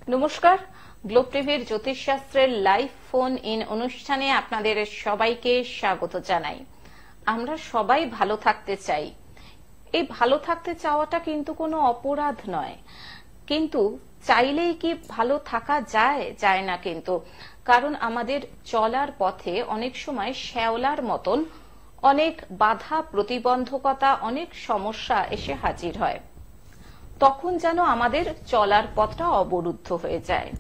নমস্কার, গ্লোব টিভির জ্যোতিষশাস্ত্রের live phone in অনুষ্ঠানে আপনাদের সবাইকে স্বাগত জানাই। আমরা সবাই ভালো থাকতে চাই। এই ভালো থাকতে চাওয়াটা কিন্তু কোনো অপরাধ নয়, কিন্তু চাইলেই কি ভালো থাকা যায়? যায় না কিন্তু, কারণ আমাদের চলার পথে অনেক সময় শ্যাওলার মতন অনেক বাধা প্রতিবন্ধকতা, অনেক সমস্যা এসে হাজির হয়। তখন যেন আমাদের চলার পথটা অবরুদ্ধ হয়ে যায়।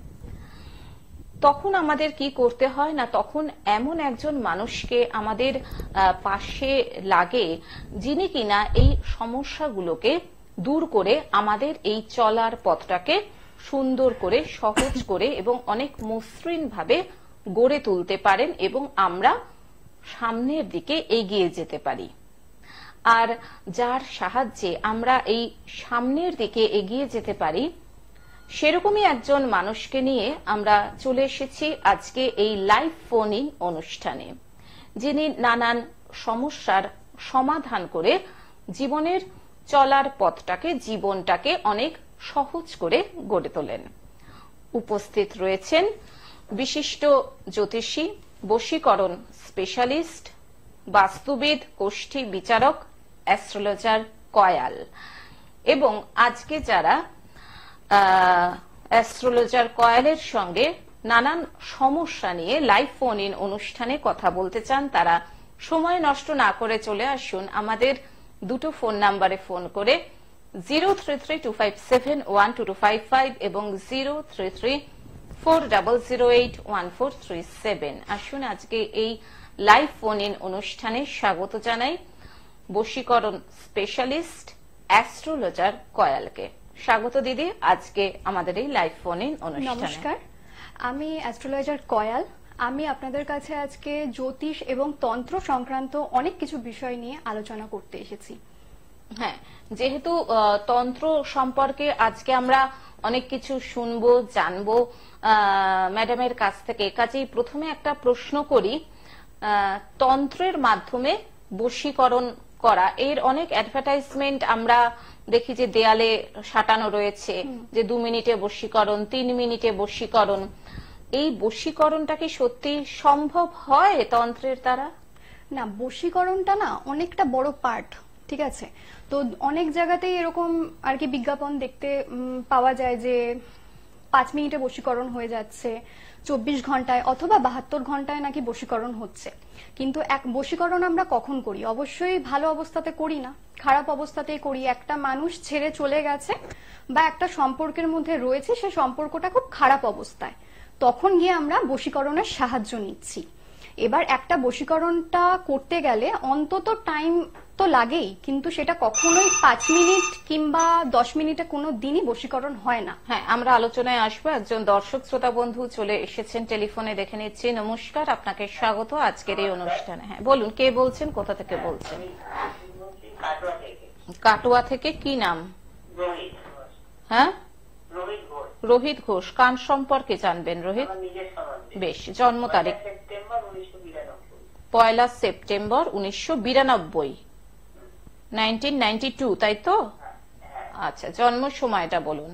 তখন আমাদের কি করতে হয় না, তখন এমন একজন মানুষকে আমাদের পাশে লাগে যিনি কিনা এই সমস্যাগুলোকে দূর করে আমাদের এই চলার পথটাকে সুন্দর করে, সহজ করে এবং অনেক মসৃণ ভাবে গড়ে তুলতে পারেন এবং আমরা সামনের দিকে এগিয়ে যেতে পারি। আর যার সাহায্যে আমরা এই সামনের দিকে এগিয়ে যেতে পারি, সেরকমই একজন মানুষকে নিয়ে আমরা চলে এসেছি আজকে এই লাইভ ফোন ইন অনুষ্ঠানে, যিনি নানান সমস্যার সমাধান করে জীবনের চলার পথটাকে, জীবনটাকে অনেক সহজ করে গড়ে তোলেন। উপস্থিত রয়েছেন বিশিষ্ট জ্যোতিষী, বশীকরণ স্পেশালিস্ট, বাস্তুবিদ, কোষ্ঠী বিচারক, অ্যাস্ট্রোলজার কয়াল। এবং আজকে যারা অ্যাস্ট্রোলজার কয়ালের সঙ্গে নানান সমস্যা নিয়ে লাইভ ফোন ইন অনুষ্ঠানে কথা বলতে চান, তারা সময় নষ্ট না করে চলে আসুন আমাদের দুটো ফোন নাম্বারে ফোন করে 0332571225 এবং 033400811437। আসুন আজকে এই লাইভ ফোন ইন অনুষ্ঠানে স্বাগত জানাই বশীকরণ স্পেশালিস্ট অ্যাস্ট্রোলজার কয়ালকে। স্বাগত দিদি আজকে আমাদের এই লাইভ ফোন ইন অনুষ্ঠানে। নমস্কার, আমি অ্যাস্ট্রোলজার কয়াল। আমি আপনাদের কাছে আজকে জ্যোতিষ এবং তন্ত্র সংক্রান্ত অনেক কিছু বিষয় নিয়ে আলোচনা করতে এসেছি। হ্যাঁ, যেহেতু তন্ত্র সম্পর্কে আজকে আমরা অনেক কিছু শুনবো, জানবো ম্যাডামের কাছ থেকে, কাজেই প্রথমে একটা প্রশ্ন করি। তন্ত্রের মাধ্যমে বশীকরণ করা, এর অনেক অ্যাডভার্টাইজমেন্ট আমরা দেখি যে দেয়ালে সাটানো রয়েছে, যে 2 মিনিটে বশীকরণ, 3 মিনিটে বশীকরণ। এই বশীকরণটা কি সত্যি সম্ভব হয় তন্ত্রের দ্বারা? না, বশীকরণটা না অনেকটা বড় পার্ট, ঠিক আছে? তো অনেক জায়গাতেই এরকম আর কি বিজ্ঞাপন দেখতে পাওয়া যায় যে 5 মিনিটে বশীকরণ হয়ে যাচ্ছে, 24 ঘন্টায় অথবা 72 ঘন্টায় নাকি বশীকরণ হচ্ছে। কিন্তু এক বশীকরণ আমরা কখন করি? অবশ্যই ভালো অবস্থাতে করি না, খারাপ অবস্থাতেই করি। একটা মানুষ ছেড়ে চলে গেছে বা একটা সম্পর্কের মধ্যে রয়েছে, সে সম্পর্কটা খুব খারাপ অবস্থায়, তখন গিয়ে আমরা বশীকরণের সাহায্য নিচ্ছি। এবার একটা বশীকরণটা করতে গেলে অন্তত টাইম তো লাগেই, কিন্তু সেটা কখনোই 5 মিনিট কিংবা 10 মিনিটে কোনো দিনই বশীকরণ হয় না। হ্যাঁ, আমরা আলোচনায় আসবো। একজন দর্শক শ্রোতা বন্ধু চলে এসেছেন টেলিফোনে, দেখে নিচ্ছি। নমস্কার, আপনাকে স্বাগত আজকের এই অনুষ্ঠানে। হ্যাঁ বলুন, কে বলছেন, কোথা থেকে বলছেন? কাটোয়া থেকে। কি নাম? হ্যাঁ, রোহিত ঘোষ। কান সম্পর্কে জানবেন রোহিত? বেশ, জন্ম তারিখ 1 সেপ্টেম্বর 1992, 1992, তাই তো? আচ্ছা, জন্ম সময়টা বলুন।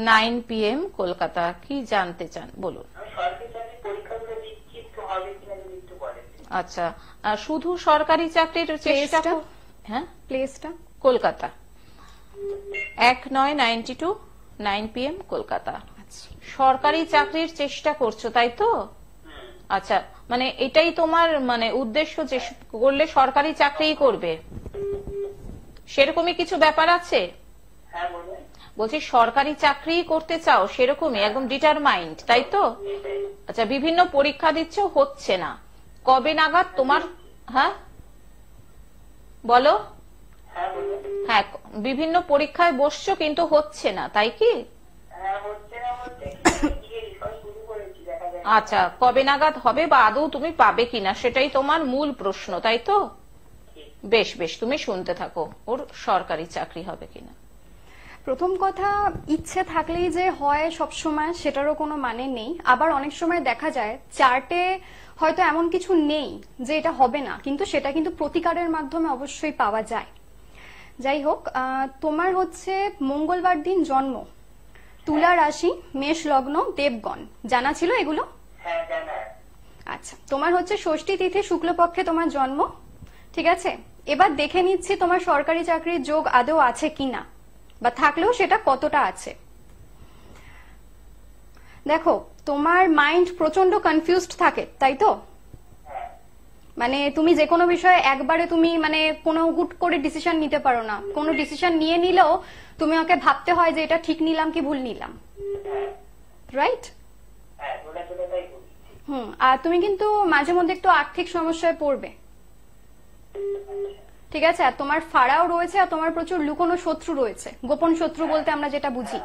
9 PM কলকাতা। কি জানতে চান বলুন? আচ্ছা, শুধু সরকারি চাকরির চেষ্টা? হ্যাঁ, প্লেসটা কলকাতা। 1992, 9 PM কলকাতা। সরকারি চাকরির চেষ্টা করছো, তাই তো? আচ্ছা, মানে এটাই তোমার মানে উদ্দেশ্য যে করলে সরকারি চাকরিই করবে, সেরকমই কিছু ব্যাপার আছে? বলছি সরকারি চাকরি করতে চাও, সেরকমই একদম ডিটারমাইন্ড, তাই তো? আচ্ছা, বিভিন্ন পরীক্ষা দিচ্ছ, হচ্ছে না। কবে নাগাদ তোমার? হ্যাঁ বলো। হ্যাঁ, বিভিন্ন পরীক্ষায় বসছো কিন্তু হচ্ছে না, তাই কি? আচ্ছা, কবে নাগাদ হবে বা আদৌ তুমি পাবে কিনা সেটাই তোমার মূল প্রশ্ন, তাই তো? বেশ বেশ, তুমি শুনতে থাকো, ওর সরকারি চাকরি হবে কিনা। প্রথম কথা, ইচ্ছে থাকলেই যে হয় সবসময় সেটারও কোনো মানে নেই। আবার অনেক সময় দেখা যায় চার্টে হয়তো এমন কিছু নেই যে এটা হবে না, কিন্তু সেটা কিন্তু প্রতিকারের মাধ্যমে অবশ্যই পাওয়া যায়। যাই হোক, তোমার হচ্ছে মঙ্গলবার দিন জন্ম, তুলা রাশি, মেষ লগ্ন, দেবগণ, জানা ছিল এগুলো? হ্যাঁ জানা। আচ্ছা, তোমার হচ্ছে ষষ্ঠী তিথি শুক্লপক্ষে তোমার জন্ম, ঠিক আছে। এবার দেখে নিচ্ছি তোমার সরকারি চাকরির যোগ আদৌ আছে কিনা, বা থাকলেও সেটা কতটা আছে। দেখো, তোমার মাইন্ড প্রচন্ড কনফিউজড থাকে, তাই তো? মানে তুমি যে কোনো বিষয়ে একবারে তুমি মানে কোনো হুট করে ডিসিশন নিতে পারো না, কোনো ডিসিশন নিয়ে নিলেও তুমি ওকে ভাবতে হয় যে এটা ঠিক নিলাম কি ভুল নিলাম, রাইট? আর তুমি কিন্তু মাঝে মধ্যে একটু আর্থিক সমস্যায় পড়বে, ঠিক আছে। আর তোমার ফাড়াও রয়েছে, আর তোমার প্রচুর লুকোনো শত্রু রয়েছে, গোপন শত্রু বলতে আমরা যেটা বুঝি।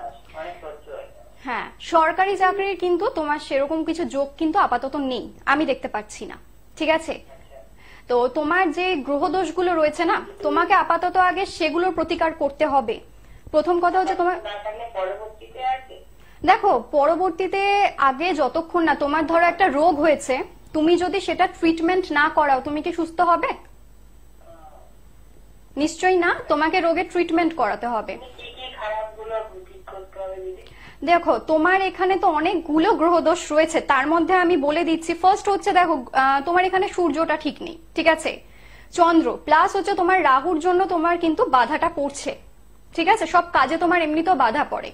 হ্যাঁ, সরকারি চাকরির কিন্তু তোমার সেরকম কিছু যোগ কিন্তু আপাতত নেই, আমি দেখতে পাচ্ছি না, ঠিক আছে। তো তোমার যে গ্রহদোষগুলো রয়েছে না, তোমাকে আপাতত আগে সেগুলোর প্রতিকার করতে হবে। প্রথম কথা হচ্ছে তোমার, দেখো পরবর্তীতে আগে যতক্ষণ না তোমার ধরো একটা রোগ হয়েছে, তুমি যদি সেটা ট্রিটমেন্ট না করাও, তুমি কি সুস্থ হবে? নিশ্চয়ই না, তোমাকে রোগের ট্রিটমেন্ট করাতে হবে। দেখো, তোমার এখানে তো অনেকগুলো গ্রহদোষ রয়েছে, তার মধ্যে আমি বলে দিচ্ছি। ফার্স্ট হচ্ছে, দেখো তোমার এখানে সূর্যটা ঠিক নেই, ঠিক আছে। চন্দ্র প্লাস হচ্ছে তোমার রাহুর জন্য তোমার কিন্তু বাধাটা পড়ছে, ঠিক আছে। সব কাজে তোমার এমনিতেও বাধা পড়ে,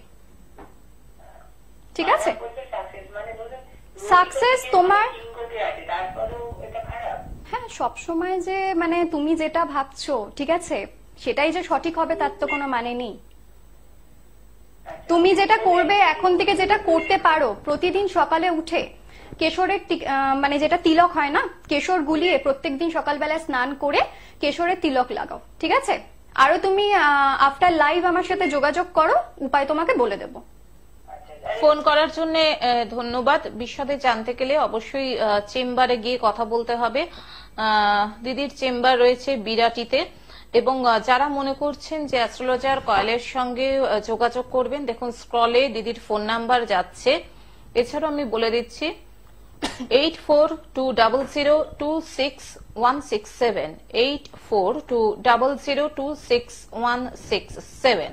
ঠিক আছে। সাকসেস তোমার, হ্যাঁ, সবসময় যে মানে তুমি যেটা ভাবছো, ঠিক আছে, সেটাই যে সঠিক হবে তার তো কোনো মানে নেই। তুমি যেটা করবে এখন থেকে, যেটা করতে পারো, প্রতিদিন সকালে উঠে কেশরের মানে যেটা তিলক হয় না, কেশর গুলিয়ে প্রত্যেকদিন সকালবেলায় স্নান করে কেশরের তিলক লাগাও, ঠিক আছে। আরো তুমি আফটার লাইভ আমার সাথে যোগাযোগ করো, উপায় তোমাকে বলে দেবো। ফোন করার জন্য ধন্যবাদ। বিশদে জানতে গেলে অবশ্যই চেম্বারে গিয়ে কথা বলতে হবে। দিদির চেম্বার রয়েছে বিরাটিতে, এবং যারা মনে করছেন যে অ্যাস্ট্রোলজার কয়েলের সঙ্গে যোগাযোগ করবেন, দেখুন স্ক্রলে দিদির ফোন নাম্বার যাচ্ছে। এছাড়াও আমি বলে দিচ্ছি 8420026167, 8420026167।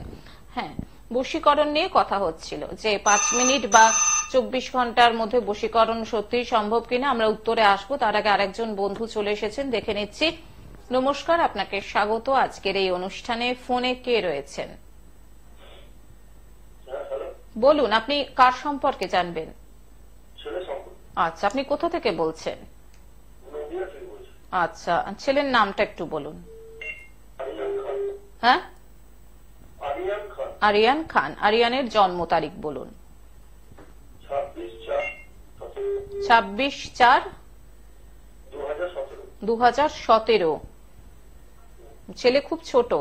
হ্যাঁ, বশীকরণ নিয়ে কথা হচ্ছিল যে 5 মিনিট বা 24 ঘন্টার মধ্যে বশীকরণ সত্যি সম্ভব কিনা, আমরা উত্তরে আসবো। তার আগে আরেকজন বন্ধু চলে এসেছেন, দেখে নিচ্ছি। নমস্কার, আপনাকে স্বাগত আজকের এই অনুষ্ঠানে। ফোনে কে রয়েছেন? বলুন, আপনি কার সম্পর্কে জানবেন? আচ্ছা, আপনি কোথা থেকে বলছেন? আচ্ছা, ছেলের নামটা একটু বলুন। হ্যাঁ, আরিয়ান খান। আরিয়ানের জন্ম তারিখ বলুন। 26/4/2017। ছেলে খুব ছোট।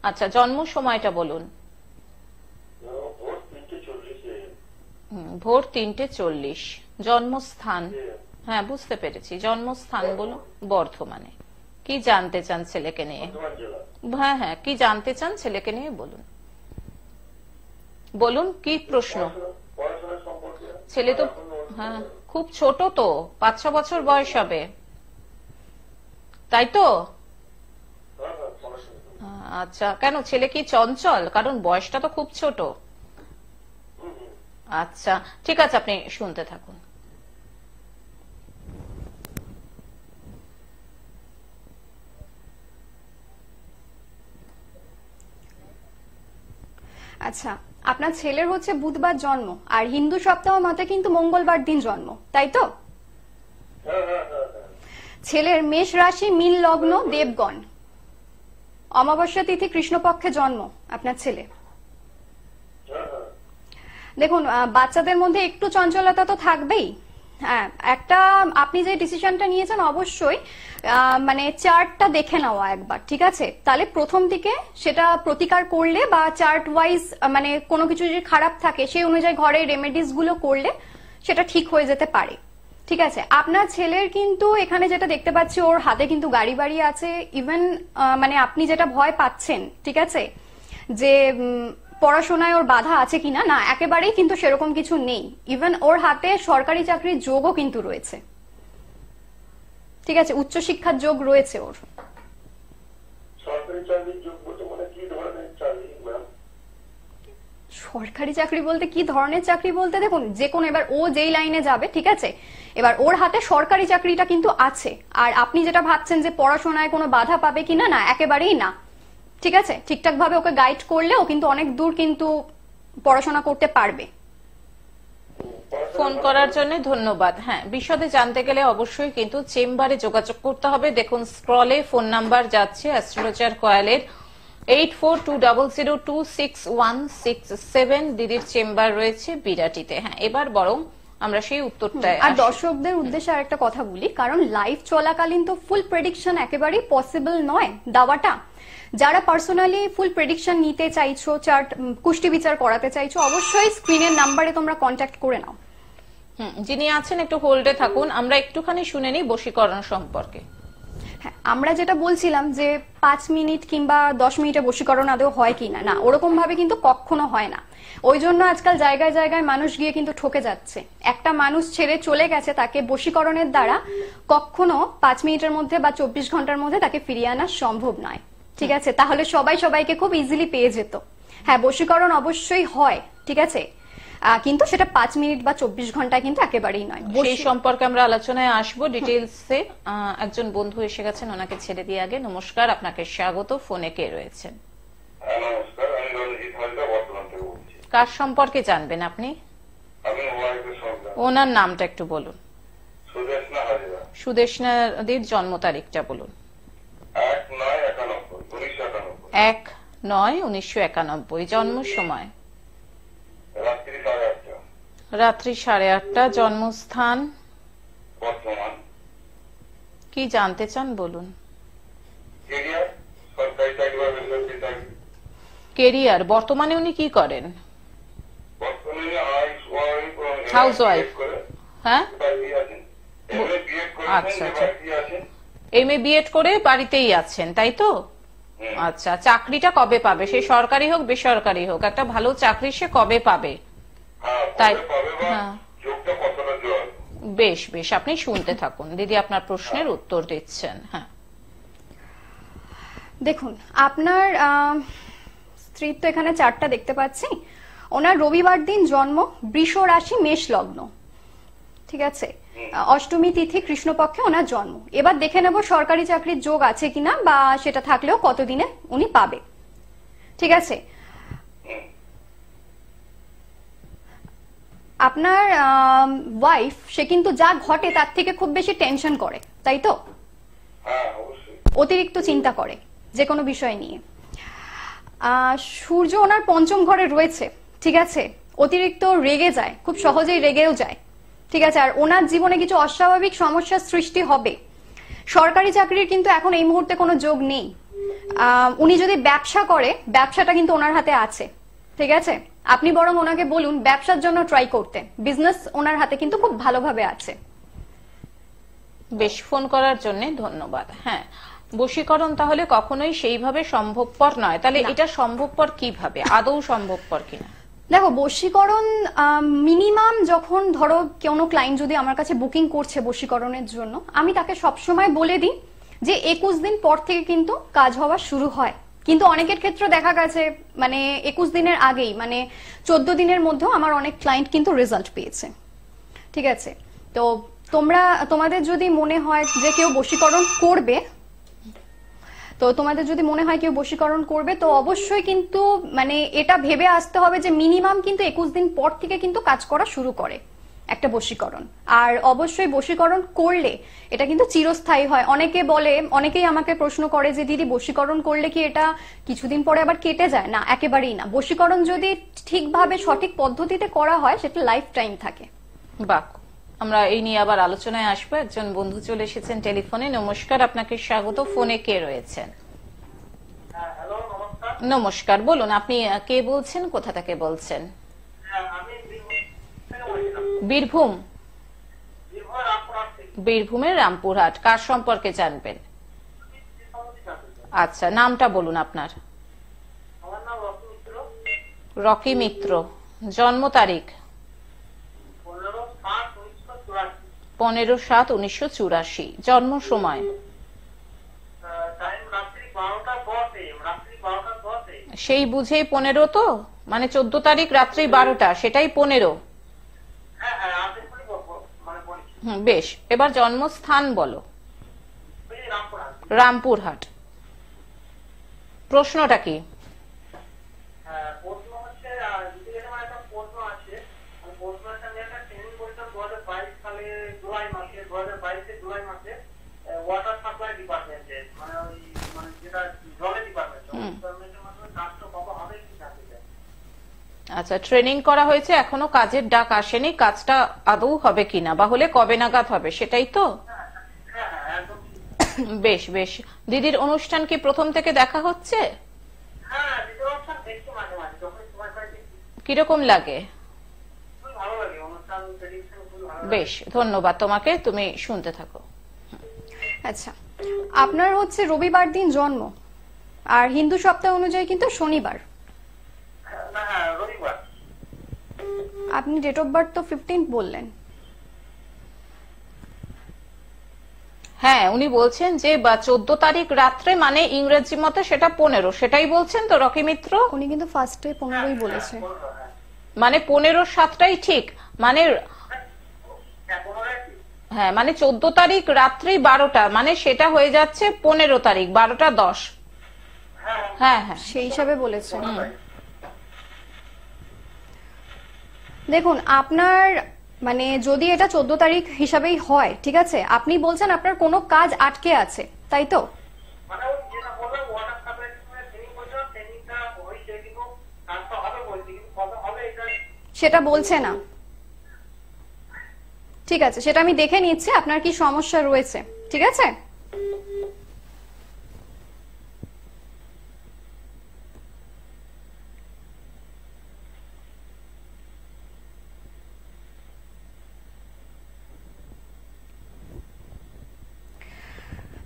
আচ্ছা, জন্ম সময়টা বলুন। ভোর 3:40। জন্মস্থান? হ্যাঁ, বুঝতে পেরেছি। জন্মস্থান বলুন। বর্ধমানে। কি জানতে চান ছেলেকে নিয়ে? হ্যাঁ হ্যাঁ, কি জানতে চান ছেলেকে নিয়ে বলুন, বলুন কি প্রশ্ন। ছেলে তো হ্যাঁ খুব ছোট, তো 5-6 বছর বয়স হবে, তাই তো? আচ্ছা, কেন ছেলে কি চঞ্চল? কারণ বয়সটা তো খুব ছোট। আচ্ছা, ঠিক আছে, আপনি শুনতে থাকুন। আচ্ছা, আপনার ছেলের হচ্ছে বুধবার জন্ম, আর হিন্দু সপ্তাহ মতে কিন্তু মঙ্গলবার দিন জন্ম, তাই তো? ছেলের মেষ রাশি, মীন লগ্ন, দেবগণ, অমাবস্যা তিথি কৃষ্ণপক্ষে জন্ম আপনার ছেলে। দেখুন, বাচ্চাদের মধ্যে একটু চঞ্চলতা তো থাকবেই। হ্যাঁ, একটা আপনি যে ডিসিশনটা নিয়েছেন অবশ্যই মানে চার্টটা দেখে নেওয়া একবার, ঠিক আছে? তাহলে প্রথম দিকে সেটা প্রতিকার করলে বা চার্ট ওয়াইজ মানে কোনো কিছু যদি খারাপ থাকে সেই অনুযায়ী ঘরে রেমেডিস গুলো করলে সেটা ঠিক হয়ে যেতে পারে, ঠিক আছে? আপনার ছেলের কিন্তু এখানে যেটা দেখতে পাচ্ছি, ওর হাতে কিন্তু গাড়ি বাড়ি আছে। ইভেন মানে আপনি যেটা ভয় পাচ্ছেন, ঠিক আছে, যে পড়াশোনায় ওর বাধা আছে কিনা, না, একেবারেই কিন্তু সেরকম কিছু নেই। ইভেন ওর হাতে সরকারি চাকরির যোগও কিন্তু রয়েছে, ঠিক আছে? উচ্চশিক্ষার যোগ রয়েছে ওর। সরকারি চাকরির যোগ বলতে মানে কি সরকারি চাকরি বলতে কি ধরনের চাকরি বলতে, দেখুন যে কোনো, এবার ও যেই লাইনে যাবে, ঠিক আছে, এবার ওর হাতে সরকারি চাকরিটা কিন্তু আছে। আর আপনি যেটা ভাবছেন যে পড়াশোনায় কোনো বাধা পাবে কিনা, না, একেবারেই না। ঠিক আছে, ঠিকঠাক ভাবে ওকে গাইড করলে ও কিন্তু অনেক দূর কিন্তু পড়াশোনা করতে পারবে। ফোন করার জন্য ধন্যবাদ। হ্যাঁ, বিশদে জানতে গেলে অবশ্যই কিন্তু চেম্বারে যোগাযোগ করতে হবে। দেখুন স্ক্রলে ফোন নাম্বার যাচ্ছে অ্যাস্ট্রোলজার কয়েলের 8420261667। দিদির চেম্বার রয়েছে বিরাটিতে। হ্যাঁ, এবার বরং আমরা সেই উত্তরটা। আর দর্শকদের উদ্দেশ্যে আরেকটা কথা বলি, কারণ লাইভ চলাকালীন তো ফুল প্রেডিকশন একেবারেই পসিবল নয় দেওয়াটা। যারা পার্সোনালি ফুল প্রেডিকশন নিতে চাইছো, চার্ট কুষ্টি বিচার করাতে চাইছো, অবশ্যই স্ক্রিনের নাম্বারে তোমরা কন্ট্যাক্ট করে নাও। যিনি আছেন একটু হোল্ডে থাকুন, আমরা একটুখানি শুনে নিই বশীকরণ সম্পর্কে। হ্যাঁ, আমরা যেটা বলছিলাম যে 5 মিনিট কিংবা 10 মিনিটে বশীকরণ আদৌ হয় কিনা, না, ওরকম ভাবে কিন্তু কখনো হয় না। ওই জন্য আজকাল জায়গায় জায়গায় মানুষ গিয়ে কিন্তু ঠকে যাচ্ছে। একটা মানুষ ছেড়ে চলে গেছে, তাকে বশীকরণের দ্বারা কখনো 5 মিনিটের মধ্যে বা 24 ঘন্টার মধ্যে তাকে ফিরিয়ে আনা সম্ভব নয়। ঠিক আছে, তাহলে সবাই সবাইকে খুব ইজিলি পেয়ে যেত। হ্যাঁ, বশীকরণ অবশ্যই হয়, ঠিক আছে, কিন্তু সেটা 5 মিনিট বা 24 ঘন্টায় কিন্তু একেবারেই নয়। সেই সম্পর্কে আমরা আলোচনায় আসবো ডিটেইলসে। একজন বন্ধু এসে গেছেন, ওনাকে ছেড়ে দিয়ে আগে। নমস্কার, আপনাকে স্বাগত। ফোনে কে রয়েছেন? নমস্কার, আমি রঞ্জিত হাজরা বর্ধমান থেকে বলছি। কার সম্পর্কে জানবেন আপনি? আমি ওয়াইফের সন্তান। ওনার নামটা একটু বলুন। সুদেশনা হাজরা। সুদেশনাদির জন্ম তারিখটা বলুন। 1/9/1991। জন্ম সময়? রাত্রি 8:30। জন্মস্থান? বর্তমান। কি জানতে চান বলুন। কেরিয়ার। বর্তমানে উনি কি করেন? House wife. হ্যাঁ, আচ্ছা আচ্ছা, এমএ বিএড করে বাড়িতেই আছেন, তাই তো? আচ্ছা, চাকরিটা কবে পাবে? সে সরকারি হোক বেসরকারি হোক, একটা ভালো চাকরি সে কবে পাবে? তাই, হ্যাঁ, বেশ বেশ, আপনি শুনতে থাকুন, দিদি আপনার প্রশ্নের উত্তর দিচ্ছেন। হ্যাঁ, দেখুন আপনার স্ত্রীর তো এখানে চারটা দেখতে পাচ্ছি। ওনার রবিবার দিন জন্ম, বৃষ রাশি, মেষ লগ্ন, ঠিক আছে, অষ্টমী তিথি, কৃষ্ণপক্ষে ওনার জন্ম। এবার দেখে নেব সরকারি চাকরির যোগ আছে কিনা, বা সেটা থাকলেও কতদিনে উনি পাবে। ঠিক আছে, আপনার ওয়াইফ, সে কিন্তু যা ঘটে তার থেকে খুব বেশি টেনশন করে, তাই তো? অতিরিক্ত চিন্তা করে যে কোনো বিষয় নিয়ে। সূর্য ওনার পঞ্চম ঘরে রয়েছে, ঠিক আছে, অতিরিক্ত রেগে যায়, খুব সহজেই রেগেও যায়, ঠিক আছে। আর ওনার জীবনে কিছু অস্বাভাবিক সমস্যার সৃষ্টি হবে। সরকারি চাকরির কিন্তু এখন এই মুহূর্তে কোনো যোগ নেই। উনি যদি ব্যবসা করে, ব্যবসাটা কিন্তু ওনার হাতে আছে, ঠিক আছে। আপনি বরং ওনাকে বলুন ব্যবসার জন্য ট্রাই করতে, বিজনেস ওনার হাতে কিন্তু খুব ভালোভাবে আছে। বেশ, ফোন করার জন্য ধন্যবাদ। হ্যাঁ, বশীকরণ তাহলে কখনোই সেইভাবে সম্ভবপর নয়। তাহলে এটা সম্ভবপর কিভাবে, আদৌ সম্ভবপর কিনা? দেখো, বশীকরণ মিনিমাম, যখন ধরো কোনো ক্লায়েন্ট যদি আমার কাছে বুকিং করছে বশীকরণের জন্য, আমি তাকে সবসময় বলে দিই যে 21 দিন পর থেকে কিন্তু কাজ হওয়া শুরু হয়। কিন্তু অনেকের ক্ষেত্রে দেখা গেছে মানে 21 দিনের আগেই, মানে 14 দিনের মধ্যেও আমার অনেক ক্লায়েন্ট কিন্তু রেজাল্ট পেয়েছে, ঠিক আছে। তো তোমাদের যদি মনে হয় যে কেউ বশীকরণ করবে, তো অবশ্যই কিন্তু মানে এটা ভেবে আসতে হবে যে মিনিমাম কিন্তু 21 দিন পর থেকে কিন্তু কাজ করা শুরু করে একটা বশীকরণ। আর অবশ্যই বশীকরণ করলে এটা কিন্তু চিরস্থায়ী হয়। অনেকেই আমাকে প্রশ্ন করে যে দিদি, বশীকরণ করলে কি এটা কিছুদিন পরে আবার কেটে যায়? না, একেবারেই না। বশীকরণ যদি ঠিকভাবে সঠিক পদ্ধতিতে করা হয়, সেটা লাইফ টাইম থাকে। বাহ, আমরা এই নিয়ে আবার আলোচনায় আসবো। একজন বন্ধু চলে এসেছেন টেলিফোনে। নমস্কার, আপনাকে স্বাগত। ফোনে কে রয়েছেন? নমস্কার, বলুন আপনি কে বলছেন, কোথা থেকে বলছেন? বীরভূম। বীরভূমের রামপুরহাট। কার সম্পর্কে জানবেন? আচ্ছা, নামটা বলুন আপনার। রকি মিত্র। জন্ম তারিখ? 15/7/1984। জন্ম সময়? সেই বুঝেই 15 তো, মানে 14 তারিখ রাত্রি 12টা, সেটাই 15। হ্যাঁ হ্যাঁ আমি মানে বলছি বেশ, এবার জন্মস্থান বলো। রামপুরহাট। রামপুরহাট। প্রশ্নটা কি? প্রশ্ন হচ্ছে যদি এরকম একটা প্রশ্ন আছে, আমি প্রশ্নের সঙ্গে একটা ট্রেনিং করেছিলাম 2022 সালে জুলাই মাসে, 2022 জুলাই মাসে ওয়াটার সাপ্লাই ডিপার্টমেন্টে, মানে ওই মানে যেটা জলের ডিপার্টমেন্ট, ডিপার্টমেন্টের মাধ্যমে কাজটা কবে হবে কি জানতে চাই। আচ্ছা, ট্রেনিং করা হয়েছে, এখনো কাজের ডাক আসেনি, কাজটা আদৌ হবে কিনা বা হলে কবে নাগাদ হবে সেটাই তো? হ্যাঁ হ্যাঁ একদম। বেশ বেশ। দিদির অনুষ্ঠান কি প্রথম থেকে দেখা হচ্ছে? হ্যাঁ দ্বিতীয় অনুষ্ঠান দেখছি মাঝে মাঝে, যখন সময় পাই দেখি। কিরকম লাগে? খুব ভালো লাগে অনুষ্ঠান, প্রেডিকশন খুব ভালো লাগে। বেশ, ধন্যবাদ তোমাকে, তুমি শুনতে থাকো। আচ্ছা, আপনার হচ্ছে রবিবার দিন জন্ম, আর হিন্দু সপ্তাহ অনুযায়ী কিন্তু শনিবার। না হ্যাঁ রবিবার। আপনি ডেট অফ বার্থ তো 15 বললেন। হ্যাঁ, উনি বলছেন যে 14 তারিখ রাত্রে, মানে ইংরেজি মতে সেটা 15, সেটাই বলছেন তো রকি মিত্র? উনি কিন্তু ফার্স্টে 15ই বলেছে। মানে 15-7টাই ঠিক, মানে হ্যাঁ, মানে 14 তারিখ রাত্রি 12টা, মানে সেটা হয়ে যাচ্ছে 15 তারিখ 12টা 10। হ্যাঁ হ্যাঁ, সেই হিসাবে বলেছে। দেখুন, আপনার মানে যদি এটা 14 তারিখ হিসাবেই হয়, ঠিক আছে, আপনি বলছেন আপনার কোনো কাজ আটকে আছে, তাই তো? মানে ওই যেটা বললাম ওয়াটার সাপ্লাই ট্রেনিং করছিলাম, ট্রেনিংটা হয়েছে কিন্তু কাজটা হবে বলছি, কিন্তু কবে হবে এটা সেটা বলছে না। ঠিক আছে, সেটা আমি দেখে নিচ্ছি আপনার কি সমস্যা রয়েছে, ঠিক আছে?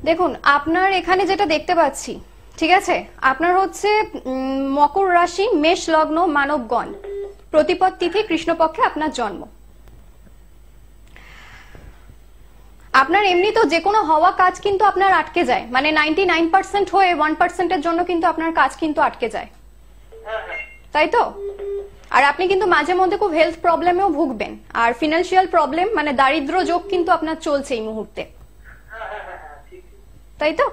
দেখুন, আপনার এখানে যেটা দেখতে পাচ্ছি, ঠিক আছে, আপনার হচ্ছে মকর রাশি, মেষ লগ্ন, মানবগণ, প্রতিপদ তিথি, কৃষ্ণপক্ষে আপনার জন্ম। আপনার এমনি তো যে কোনো হওয়া কাজ কিন্তু আপনার আটকে যায়, মানে 99% হয়ে 1%-এর জন্য কিন্তু আপনার কাজ কিন্তু আটকে যায়, তাই তো? আর আপনি কিন্তু মাঝে মধ্যে খুব হেলথ প্রবলেমেও ভুগবেন, আর ফিনান্সিয়াল প্রবলেম, মানে দারিদ্র যোগ কিন্তু আপনার চলছে এই মুহূর্তে, তাই তো?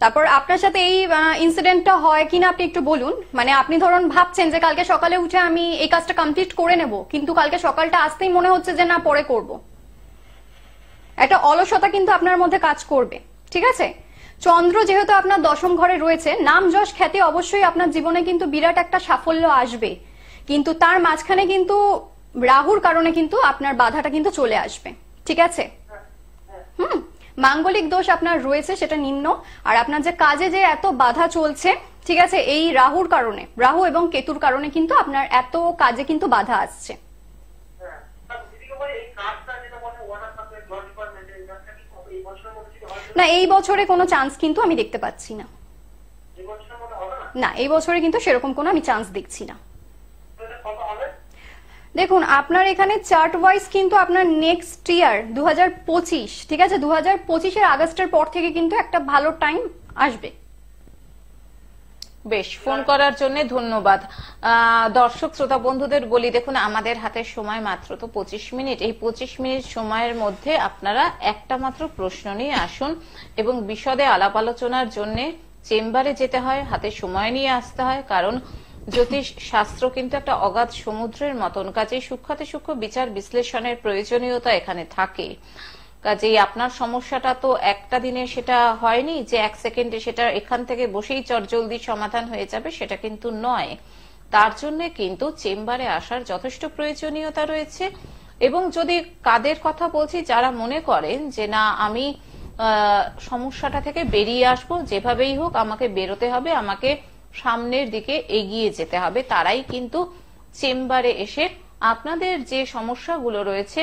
তারপর আপনার সাথে এই ইনসিডেন্টটা হয় কিনা আপনি একটু বলুন। মানে আপনি ধরুন ভাবছেন যে কালকে সকালে উঠে আমি এই কাজটা কমপ্লিট করে নেব, কিন্তু কালকে সকালটা আসতেই মনে হচ্ছে যে না, পরে করব। একটা অলসতা কিন্তু আপনার মধ্যে কাজ করবে, ঠিক আছে? চন্দ্র যেহেতু আপনার 10ম ঘরে রয়েছে, নাম যশ খ্যাতি অবশ্যই আপনার জীবনে কিন্তু বিরাট একটা সাফল্য আসবে, কিন্তু তার মাঝখানে কিন্তু রাহুর কারণে কিন্তু আপনার বাধাটা কিন্তু চলে আসবে, ঠিক আছে? মাঙ্গলিক দোষ আপনার রয়েছে, সেটা নিম্ন। আর আপনার যে কাজে যে এত বাধা চলছে, ঠিক আছে, এই রাহুর কারণে, রাহু এবং কেতুর কারণে কিন্তু আপনার এত কাজে কিন্তু বাধা আসছে। না, এই বছরে কোনো চান্স কিন্তু আমি দেখতে পাচ্ছি না। না, এই বছরে কিন্তু সেরকম কোনো আমি চান্স দেখছি না। দেখুন, আপনার এখানে চার্ট ওয়াইজ কিন্তু আপনার নেক্সট ইয়ার 2025, ঠিক আছে, 2025-এর আগস্টের পর থেকে কিন্তু একটা ভালো টাইম আসবে। বেশ, ফোন করার জন্য ধন্যবাদ। দর্শক শ্রোতা বন্ধুদের বলি, দেখুন আমাদের হাতে সময় মাত্র তো 25 মিনিট। এই 25 মিনিট সময়ের মধ্যে আপনারা একটা মাত্র প্রশ্ন নিয়ে আসুন, এবং বিশদে আলাপ আলোচনার জন্য চেম্বারে যেতে হয়, হাতে সময় নিয়ে আসতে হয়, কারণ জ্যোতিষ শাস্ত্র কিন্তু একটা অগাধ সমুদ্রের মতন, কাজেই সূক্ষ্মাতি সূক্ষ্ম বিচার বিশ্লেষণের প্রয়োজনীয়তা এখানে থাকে। কাজেই আপনার সমস্যাটা তো একটা দিনে সেটা হয়নি যে 1 সেকেন্ডে সেটা এখান থেকে বসেই চটজলদি সমাধান হয়ে যাবে, সেটা কিন্তু নয়। তার জন্য কিন্তু চেম্বারে আসার যথেষ্ট প্রয়োজনীয়তা রয়েছে। এবং যদি কাদের কথা বলছি, যারা মনে করেন যে না, আমি সমস্যাটা থেকে বেরিয়ে আসবো, যেভাবেই হোক আমাকে বেরোতে হবে, আমাকে সামনের দিকে এগিয়ে যেতে হবে, তারাই কিন্তু চেম্বারে এসে আপনাদের যে সমস্যাগুলো রয়েছে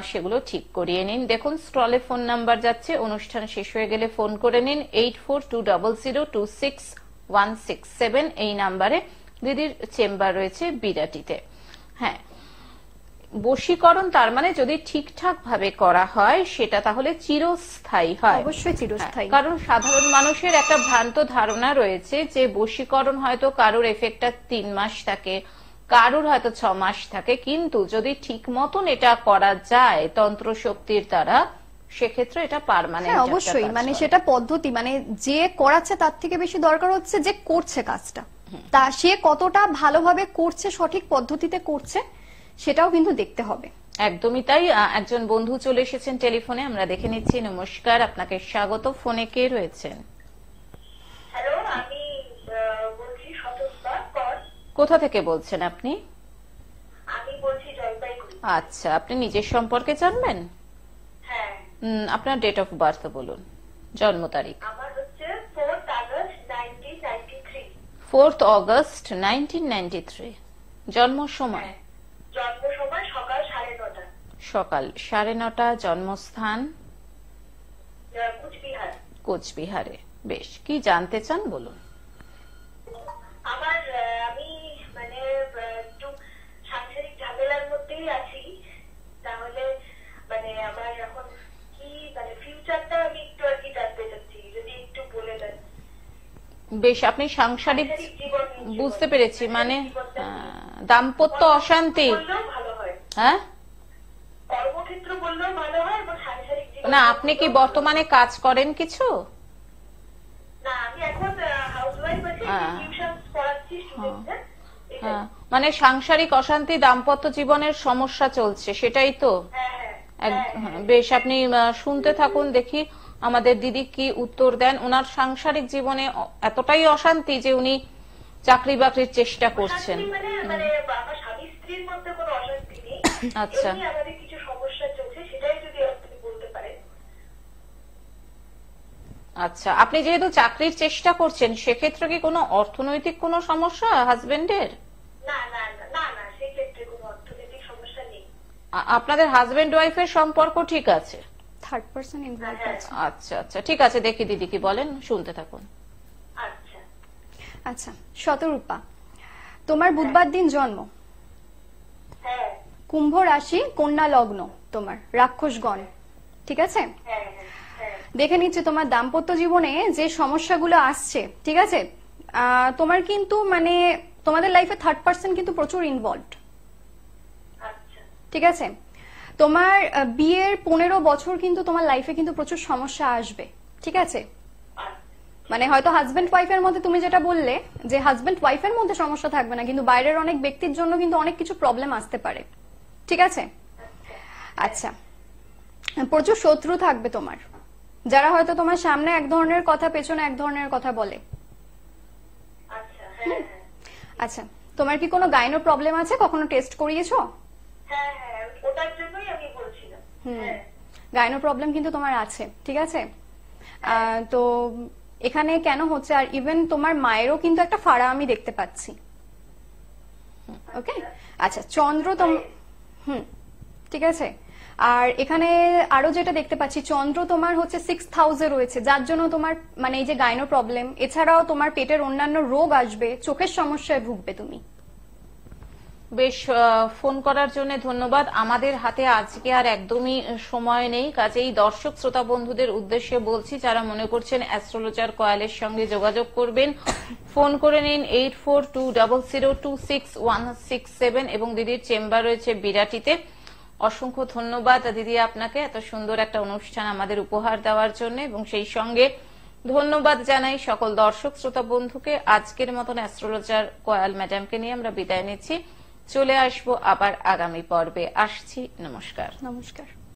সেগুলো ঠিক করিয়ে নিন। দেখুন স্ক্রলে ফোন নাম্বার যাচ্ছে, অনুষ্ঠান শেষ হয়ে গেলে ফোন করে নিন 8420026167, এই নাম্বারে দিদির চেম্বার রয়েছে বিরাটিতে। হ্যাঁ, বশীকরণ তার মানে যদি ঠিকঠাক ভাবে করা হয় সেটা তাহলে চিরস্থায়ী হয়। অবশ্যই চিরস্থায়ী। কারণ সাধারণ মানুষের একটা ভ্রান্ত ধারণা রয়েছে যে বশীকরণ হয়তো কারোর এফেক্টটা 3 মাস থাকে, কারোর হয়তো 6 মাস থাকে, কিন্তু যদি ঠিক মতন এটা করা যায় তন্ত্র শক্তির দ্বারা সেক্ষেত্রে এটা পার্মানেন্ট। হ্যাঁ অবশ্যই, মানে সেটা পদ্ধতি, মানে যে করাচ্ছে তার থেকে বেশি দরকার হচ্ছে যে করছে কাজটা, তা সে কতটা ভালোভাবে করছে, সঠিক পদ্ধতিতে করছে সেটাও কিন্তু দেখতে হবে। একদমই তাই। একজন বন্ধু চলে এসেছেন টেলিফোনে, আমরা দেখে নিচ্ছি। নমস্কার, আপনাকে স্বাগত। ফোনে কে রয়েছেন? হ্যালো, আমি বলছি শতস্বা কর। কোথা থেকে বলছেন আপনি? আমি বলছি জলপাইগুড়ি। আচ্ছা, আপনি নিজের সম্পর্কে জানবেন? হ্যাঁ। আপনার ডেট অফ বার্থ বলুন, জন্ম তারিখ। আমার হচ্ছে 4th August 1993। 4th August 1993। জন্ম সময়? জন্ম সময় সকাল 9:30। সকাল 9:30। জন্মস্থান? কুচবিহার। কোচবিহারে। বেশ, কি জানতে চান বলুন। আমি মানে একটু সাংসারিক ঝামেলার মধ্যেই আছি, তাহলে মানে আমার এখন কি মানে ফিউচারটা আমি একটু আর কি জানতে চাচ্ছি, যদি একটু বলে দেন। বেশ, আপনি সাংসারিক জীবন বুঝতে পেরেছি, মানে দাম্পত্য অশান্তি। বললেও ভালো হয়, হ্যাঁ, কর্মক্ষেত্র বললেও ভালো হয়, এবং সাংসারিক জীবন। না আপনি কি বর্তমানে কাজ করেন কিছু? না, আমি এখন হাউসওয়াইফ আছি, টিউশন পড়াচ্ছি স্টুডেন্টদের। মানে সাংসারিক অশান্তি, দাম্পত্য জীবনের সমস্যা চলছে, সেটাই তো? বেশ, আপনি শুনতে থাকুন, দেখি আমাদের দিদি কি উত্তর দেন। ওনার সাংসারিক জীবনে এতটাই অশান্তি যে উনি চাকরি বাকরির চেষ্টা করছেন। মানে আমার স্বামী স্ত্রীর মধ্যে কোনো অশান্তি নেই, আচ্ছা, আমাদের কিছু সমস্যা চলছে, সেটাই যদি আপনি বলতে পারেন। আচ্ছা, আপনি যেহেতু চাকরির চেষ্টা করছেন সেক্ষেত্রে কি কোনো অর্থনৈতিক কোনো সমস্যা হাজবেন্ডের? না না না না, সেই ক্ষেত্রে কোনো অর্থনৈতিক সমস্যা নেই। আপনাদের হাজবেন্ড ওয়াইফের সম্পর্ক ঠিক আছে? থার্ড পারসন ইনভলভ আছে। আচ্ছা আচ্ছা, ঠিক আছে, দেখি দিদি কি বলেন, শুনতে থাকুন। আচ্ছা আচ্ছা, শতরূপা, তোমার বুধবার দিন জন্ম, হ্যাঁ কুম্ভ রাশি, কন্যা লগ্ন, তোমার রাক্ষসগণ, ঠিক আছে? হ্যাঁ হ্যাঁ। দেখে নিচ্ছি তোমার দাম্পত্য জীবনে যে সমস্যাগুলো আসছে, ঠিক আছে? তোমার কিন্তু মানে তোমাদের লাইফে থার্ড পারসন কিন্তু প্রচুর ইনভলভড, আচ্ছা ঠিক আছে? তোমার বিয়ের 15 বছর কিন্তু তোমার লাইফে কিন্তু প্রচুর সমস্যা আসবে, ঠিক আছে? মানে হয়তো হাজবেন্ড ওয়াইফের মধ্যে তুমি যেটা বললে যে হাজবেন্ড ওয়াইফের মধ্যে সমস্যা থাকবে না, কিন্তু বাইরের অনেক ব্যক্তির জন্য কিন্তু অনেক কিছু প্রবলেম আসতে পারে, ঠিক আছে? আচ্ছা, প্রচুর শত্রু থাকবে তোমার, যারা হয়তো তোমার সামনে এক ধরনের কথা, পেছনে এক ধরনের কথা বলে। আচ্ছা হ্যাঁ। আচ্ছা, তোমার কি কোনো গাইনো প্রবলেম আছে? কখনো টেস্ট করিয়েছো? হ্যাঁ হ্যাঁ, ওটার জন্যই আমি বলছিলাম। গাইনো প্রবলেম কিন্তু তোমার আছে, ঠিক আছে? তো এখানে কেন হচ্ছে, আর ইভেন তোমার মায়েরও কিন্তু একটা ফাড়া আমি দেখতে পাচ্ছি, ওকে? আচ্ছা, চন্দ্র ঠিক আছে। আর এখানে আরো যেটা দেখতে পাচ্ছি, চন্দ্র তোমার হচ্ছে 6th হাউসে রয়েছে, যার জন্য তোমার মানে এই যে গাইনো প্রবলেম, এছাড়াও তোমার পেটের অন্যান্য রোগ আসবে, চোখের সমস্যায় ভুগবে তুমি। বেশ, ফোন করার জন্য ধন্যবাদ। আমাদের হাতে আজকে আর একদমই সময় নেই, কাজেই দর্শক শ্রোতা বন্ধুদের উদ্দেশ্যে বলছি, যারা মনে করছেন অ্যাস্ট্রোলজার কয়ালের সঙ্গে যোগাযোগ করবেন, ফোন করে নিন 8420026167, এবং দিদির চেম্বার রয়েছে বিরাটিতে। অসংখ্য ধন্যবাদ দিদি আপনাকে এত সুন্দর একটা অনুষ্ঠান আমাদের উপহার দেওয়ার জন্য, এবং সেই সঙ্গে ধন্যবাদ জানাই সকল দর্শক শ্রোতা বন্ধুকে। আজকের মতন অ্যাস্ট্রোলজার কয়াল ম্যাডামকে নিয়ে আমরা বিদায় নিচ্ছি। চলে আসবো আবার আগামী পর্বে। আসছি, নমস্কার। নমস্কার।